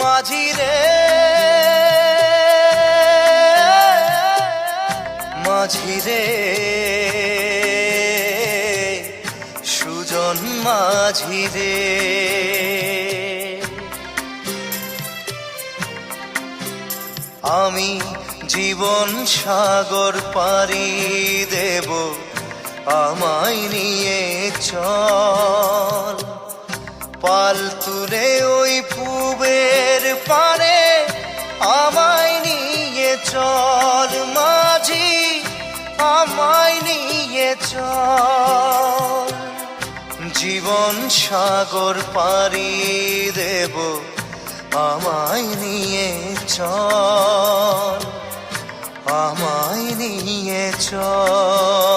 মাঝি রে মাঝি রে সুজন মাঝি রে আমি জীবন সাগর পাড়ি দেব আমায় নিয়ে চল পাল তুলে ওই পূবের পারে আমায় নিয়ে চল মাঝি আমায় নিয়ে চল জীবন সাগর পাড়ি দেব আমায় নিয়ে চল আমায় নিয়ে চল